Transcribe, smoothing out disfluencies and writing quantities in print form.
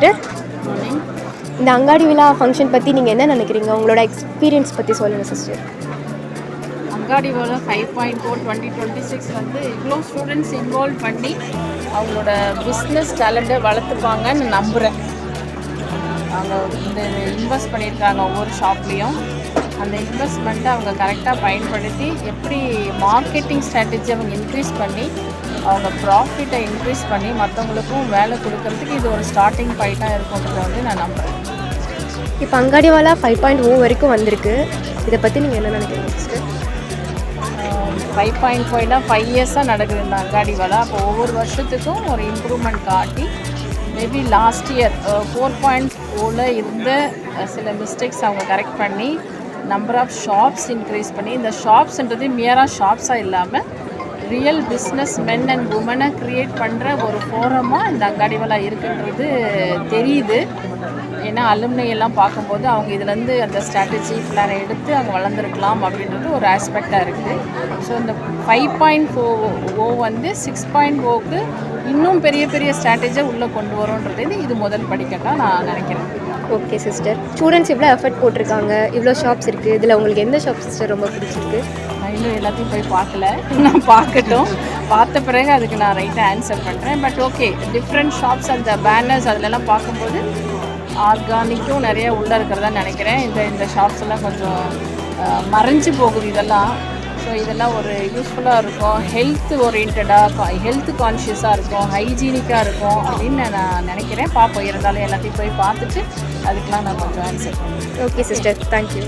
Sister. இந்த அங்காடி விழா ஃபங்க்ஷன் பற்றி நீங்கள் என்ன நினைக்கிறீங்க? உங்களோட எக்ஸ்பீரியன்ஸ் பற்றி சொல்லுங்கள் சிஸ்டர். அங்காடி விழா 5.4 2026 வந்து இவ்வளோ ஸ்டூடெண்ட்ஸ் இன்வால்வ் பண்ணி அவங்களோட பிஸ்னஸ் டேலண்ட்டை வளர்த்துப்பாங்கன்னு நம்புகிறேன். அவங்க இந்த இன்வெஸ்ட் பண்ணியிருக்காங்க ஒவ்வொரு ஷாப்லேயும். அந்த இன்வெஸ்ட்மெண்ட்டை அவங்க கரெக்டாக பயன்படுத்தி எப்படி மார்க்கெட்டிங் ஸ்ட்ராட்டஜி அவங்க இன்க்ரீஸ் பண்ணி அவங்க ப்ராஃபிட்டை இன்க்ரீஸ் பண்ணி மற்றவங்களுக்கும் வேலை கொடுக்கறதுக்கு இது ஒரு ஸ்டார்டிங் பாயிண்ட்டாக இருக்கும்ன்றதை வந்து நான் நம்புகிறேன். இப்போ அங்காடி விழா 5.0 வரைக்கும் வந்திருக்கு. இதை பற்றி நீங்கள் என்ன நினைக்கிறீங்க சிஸ்டர்? 5.5னா 5 இயர்ஸாக நடக்குது இந்த அங்காடி விழா. அப்போ ஒவ்வொரு வருஷத்துக்கும் ஒரு இம்ப்ரூவ்மெண்ட் காட்டி மேபி லாஸ்ட் இயர் 4.4ல் இருந்த சில மிஸ்டேக்ஸ் அவங்க கரெக்ட் பண்ணி நம்பர் ஆஃப் ஷாப்ஸ் இன்க்ரீஸ் பண்ணி, இந்த ஷாப்ஸ்ன்றது மியராக ஷாப்ஸாக இல்லாமல் ரியல் பிஸ்னஸ் மென் அண்ட் உமனை க்ரியேட் பண்ணுற ஒரு ஃபோரமாக இந்த அங்காடி விழா இருக்குன்றது தெரியுது. ஏன்னா அலுமினி எல்லாம் பார்க்கும்போது அவங்க இதுலேருந்து அந்த ஸ்ட்ராட்டஜி பிளானை எடுத்து அவங்க வளர்ந்துருக்கலாம் அப்படின்றது ஒரு ஆஸ்பெக்டாக இருக்குது. ஸோ இந்த 5.0 வந்து 6.0க்கு இன்னும் பெரிய பெரிய ஸ்ட்ராட்டஜியை உள்ளே கொண்டு வரோன்றது இது முதல் படிக்கட்டாக நான் நினைக்கிறேன். Okay sister. ஸ்டூடெண்ட்ஸ் இவ்வளோ எஃபர்ட் போட்டிருக்காங்க, இவ்வளோ ஷாப்ஸ் இருக்குது. இதில் உங்களுக்கு எந்த ஷாப் சிஸ்டர் ரொம்ப பிடிச்சிருக்கு? நான் இன்னும் எல்லாத்தையும் போய் பார்க்கல, நான் பார்க்கட்டும். பார்த்த பிறகு அதுக்கு நான் ரைட்டாக ஆன்சர் பண்ணுறேன். பட் ஓகே, டிஃப்ரெண்ட் ஷாப்ஸ் அந்த பேனர்ஸ் அதிலெல்லாம் பார்க்கும்போது ஆர்கானிக்கும் நிறைய உள்ளே இருக்கிறதா நினைக்கிறேன். இந்த ஷாப்ஸ் எல்லாம் கொஞ்சம் மறைஞ்சு போகுது இதெல்லாம். ஸோ இதெல்லாம் ஒரு யூஸ்ஃபுல்லாக இருக்கும், ஹெல்த் ஓரியன்டாக, ஹெல்த் கான்ஷியஸாக இருக்கும், ஹைஜீனிக்காக இருக்கும் அப்படின்னு நான் நினைக்கிறேன். பார்ப்போம், இருந்தாலும் எல்லாத்தையும் போய் பார்த்துட்டு அதுக்கெலாம் நான் கொஞ்சம் ஆன்சர் பண்ணுறேன். Okay sister, thank you.